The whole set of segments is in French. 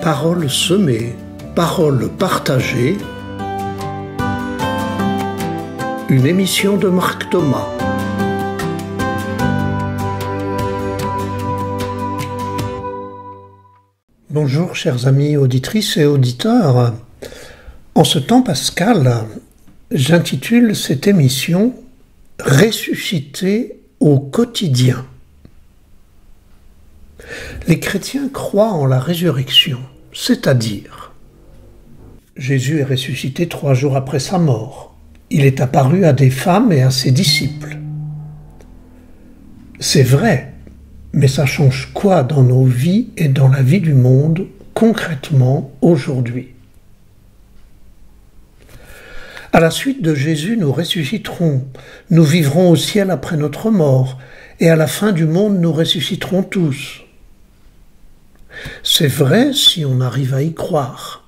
Parole semée, parole partagée. Une émission de Marc Thomas. Bonjour chers amis auditrices et auditeurs. En ce temps pascal, j'intitule cette émission « Ressuscité au quotidien ». Les chrétiens croient en la résurrection, c'est-à-dire Jésus est ressuscité 3 jours après sa mort. Il est apparu à des femmes et à ses disciples. C'est vrai, mais ça change quoi dans nos vies et dans la vie du monde, concrètement, aujourd'hui? À la suite de Jésus, nous ressusciterons, nous vivrons au ciel après notre mort, et à la fin du monde, nous ressusciterons tous. C'est vrai si on arrive à y croire.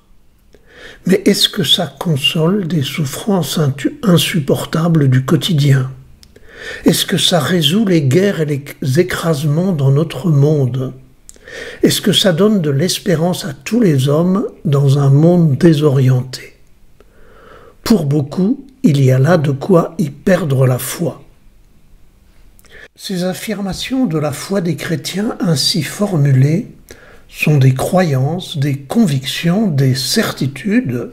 Mais est-ce que ça console des souffrances insupportables du quotidien? Est-ce que ça résout les guerres et les écrasements dans notre monde? Est-ce que ça donne de l'espérance à tous les hommes dans un monde désorienté? Pour beaucoup, il y a là de quoi y perdre la foi. Ces affirmations de la foi des chrétiens ainsi formulées sont des croyances, des convictions, des certitudes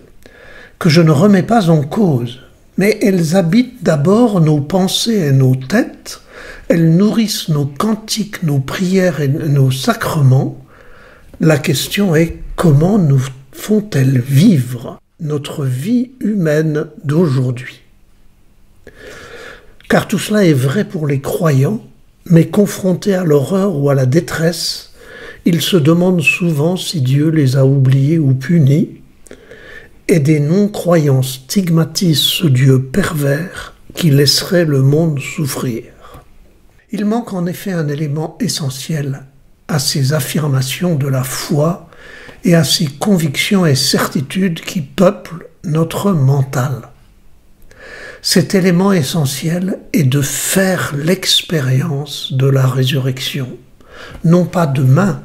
que je ne remets pas en cause, mais elles habitent d'abord nos pensées et nos têtes, elles nourrissent nos cantiques, nos prières et nos sacrements. La question est comment nous font-elles vivre notre vie humaine d'aujourd'hui? Car tout cela est vrai pour les croyants, mais confrontés à l'horreur ou à la détresse, ils se demandent souvent si Dieu les a oubliés ou punis, et des non-croyants stigmatisent ce Dieu pervers qui laisserait le monde souffrir. Il manque en effet un élément essentiel à ces affirmations de la foi et à ces convictions et certitudes qui peuplent notre mental. Cet élément essentiel est de faire l'expérience de la résurrection, non pas demain,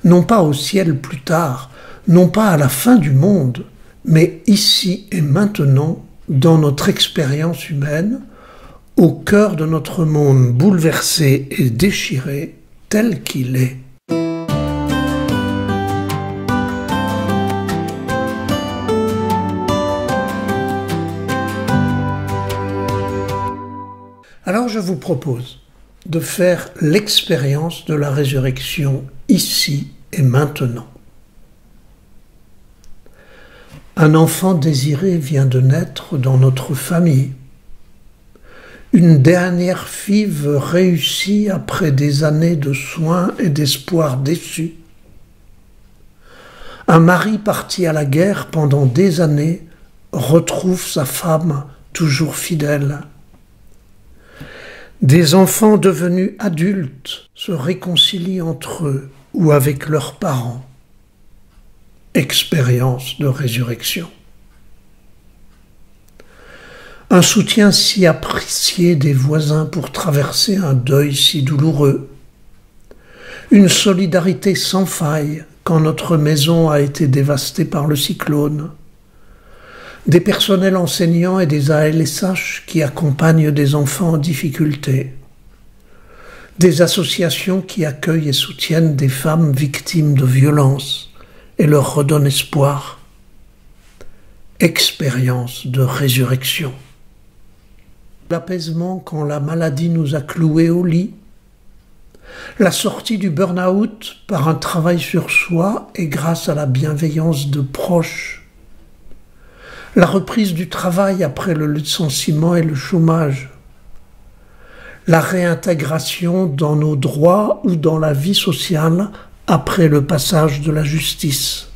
non pas au ciel plus tard, non pas à la fin du monde, mais ici et maintenant, dans notre expérience humaine, au cœur de notre monde bouleversé et déchiré tel qu'il est. Alors je vous propose de faire l'expérience de la résurrection ici et maintenant. Un enfant désiré vient de naître dans notre famille. Une dernière five réussit après des années de soins et d'espoirs déçus. Un mari parti à la guerre pendant des années retrouve sa femme toujours fidèle. Des enfants devenus adultes se réconcilient entre eux ou avec leurs parents. Expérience de résurrection. Un soutien si apprécié des voisins pour traverser un deuil si douloureux. Une solidarité sans faille quand notre maison a été dévastée par le cyclone. Des personnels enseignants et des ALSH qui accompagnent des enfants en difficulté. Des associations qui accueillent et soutiennent des femmes victimes de violences et leur redonnent espoir. Expérience de résurrection. L'apaisement quand la maladie nous a cloués au lit. La sortie du burn-out par un travail sur soi et grâce à la bienveillance de proches. La reprise du travail après le licenciement et le chômage. La réintégration dans nos droits ou dans la vie sociale après le passage de la justice.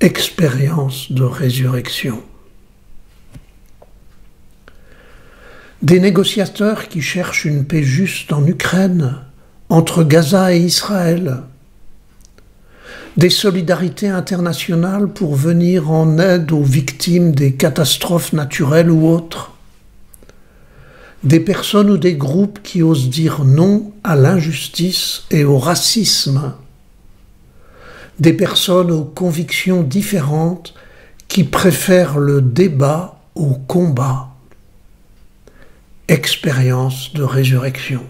Expérience de résurrection. Des négociateurs qui cherchent une paix juste en Ukraine, entre Gaza et Israël. Des solidarités internationales pour venir en aide aux victimes des catastrophes naturelles ou autres. Des personnes ou des groupes qui osent dire non à l'injustice et au racisme. des personnes aux convictions différentes qui préfèrent le débat au combat. Expérience de résurrection.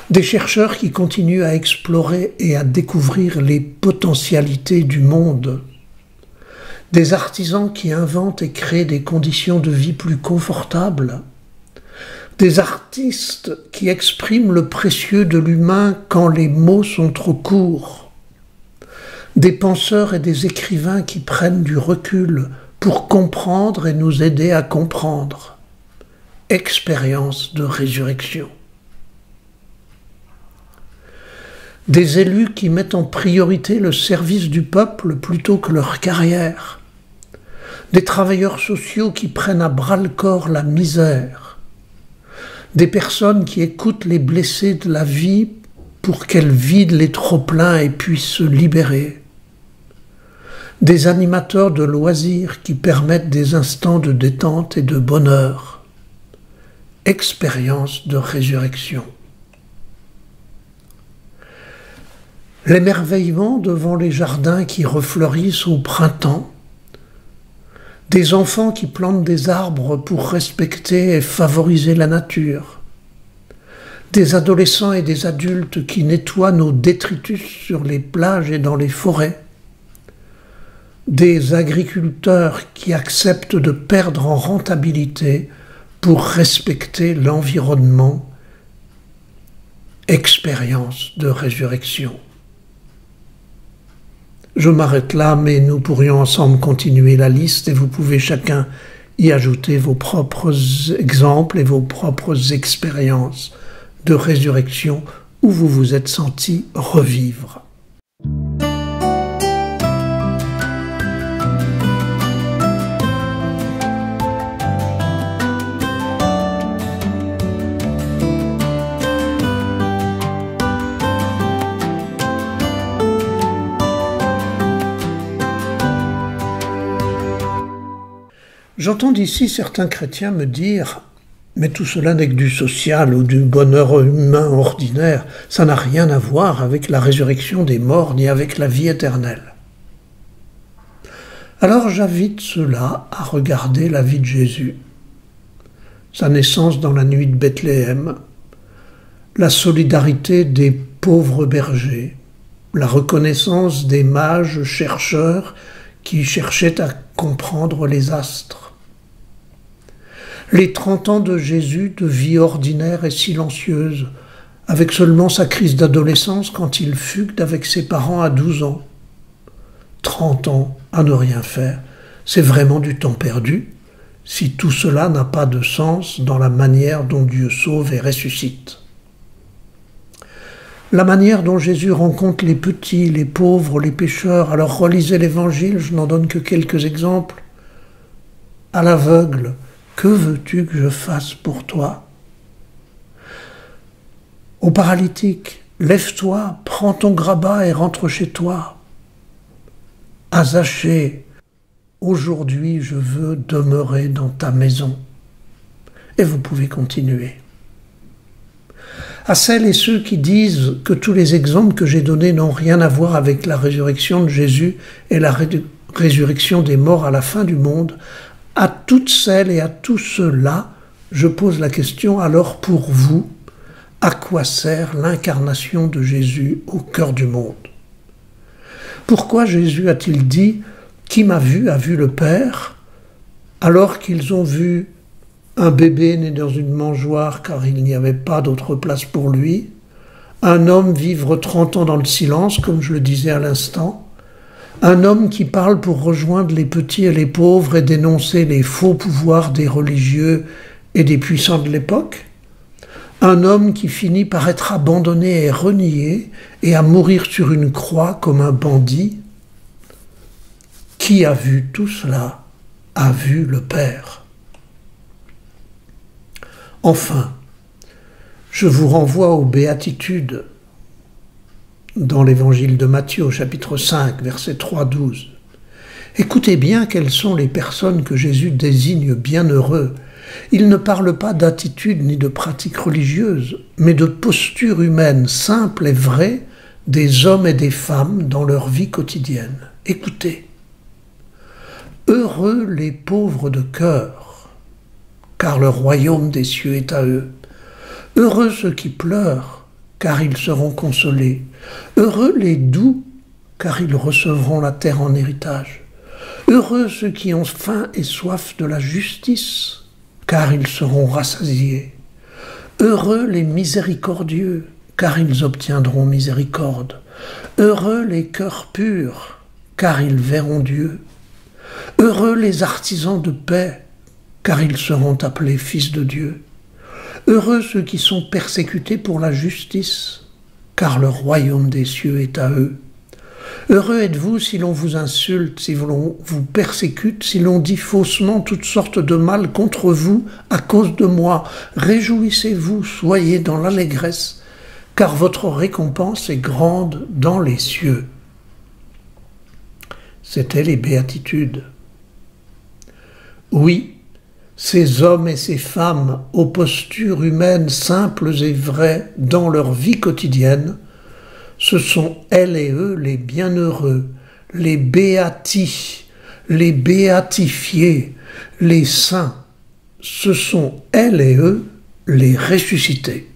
Des chercheurs qui continuent à explorer et à découvrir les potentialités du monde. Des artisans qui inventent et créent des conditions de vie plus confortables. Des artistes qui expriment le précieux de l'humain quand les mots sont trop courts. Des penseurs et des écrivains qui prennent du recul pour comprendre et nous aider à comprendre. Expérience de résurrection. Des élus qui mettent en priorité le service du peuple plutôt que leur carrière. Des travailleurs sociaux qui prennent à bras-le-corps la misère. Des personnes qui écoutent les blessés de la vie pour qu'elles vident les trop-pleins et puissent se libérer. Des animateurs de loisirs qui permettent des instants de détente et de bonheur. Expérience de résurrection. L'émerveillement devant les jardins qui refleurissent au printemps, des enfants qui plantent des arbres pour respecter et favoriser la nature, des adolescents et des adultes qui nettoient nos détritus sur les plages et dans les forêts, des agriculteurs qui acceptent de perdre en rentabilité pour respecter l'environnement. Expérience de résurrection. Je m'arrête là, mais nous pourrions ensemble continuer la liste et vous pouvez chacun y ajouter vos propres exemples et vos propres expériences de résurrection où vous vous êtes senti revivre. J'entends d'ici certains chrétiens me dire « Mais tout cela n'est que du social ou du bonheur humain ordinaire, ça n'a rien à voir avec la résurrection des morts ni avec la vie éternelle. » Alors j'invite ceux-là à regarder la vie de Jésus, sa naissance dans la nuit de Bethléem, la solidarité des pauvres bergers, la reconnaissance des mages chercheurs qui cherchaient à comprendre les astres, les 30 ans de Jésus de vie ordinaire et silencieuse, avec seulement sa crise d'adolescence quand il fugue avec ses parents à 12 ans. 30 ans à ne rien faire, c'est vraiment du temps perdu, si tout cela n'a pas de sens dans la manière dont Dieu sauve et ressuscite. La manière dont Jésus rencontre les petits, les pauvres, les pécheurs. Alors relisez l'Évangile, je n'en donne que quelques exemples. À l'aveugle, que veux-tu que je fasse pour toi? Au paralytique, lève-toi, prends ton grabat et rentre chez toi. À Zachée, aujourd'hui je veux demeurer dans ta maison. Et vous pouvez continuer. À celles et ceux qui disent que tous les exemples que j'ai donnés n'ont rien à voir avec la résurrection de Jésus et la résurrection des morts à la fin du monde, à toutes celles et à tous ceux-là, je pose la question, alors pour vous, à quoi sert l'incarnation de Jésus au cœur du monde? Pourquoi Jésus a-t-il dit « Qui m'a vu a vu le Père » alors qu'ils ont vu un bébé né dans une mangeoire car il n'y avait pas d'autre place pour lui, un homme vivre 30 ans dans le silence, comme je le disais à l'instant, un homme qui parle pour rejoindre les petits et les pauvres et dénoncer les faux pouvoirs des religieux et des puissants de l'époque, un homme qui finit par être abandonné et renié et à mourir sur une croix comme un bandit. Qui a vu tout cela a vu le Père. Enfin, je vous renvoie aux béatitudes dans l'évangile de Matthieu, au chapitre 5, verset 3-12. Écoutez bien quelles sont les personnes que Jésus désigne bienheureux. Il ne parle pas d'attitude ni de pratique religieuse, mais de posture humaine simple et vraie des hommes et des femmes dans leur vie quotidienne. Écoutez. Heureux les pauvres de cœur, car le royaume des cieux est à eux. Heureux ceux qui pleurent, car ils seront consolés. Heureux les doux, car ils recevront la terre en héritage. Heureux ceux qui ont faim et soif de la justice, car ils seront rassasiés. Heureux les miséricordieux, car ils obtiendront miséricorde. Heureux les cœurs purs, car ils verront Dieu. Heureux les artisans de paix, car ils seront appelés fils de Dieu. Heureux ceux qui sont persécutés pour la justice, car le royaume des cieux est à eux. Heureux êtes-vous si l'on vous insulte, si l'on vous persécute, si l'on dit faussement toutes sortes de mal contre vous à cause de moi. Réjouissez-vous, soyez dans l'allégresse, car votre récompense est grande dans les cieux. C'étaient les béatitudes. Oui, ces hommes et ces femmes aux postures humaines simples et vraies dans leur vie quotidienne, ce sont elles et eux les bienheureux, les béatis, les béatifiés, les saints. Ce sont elles et eux les ressuscités.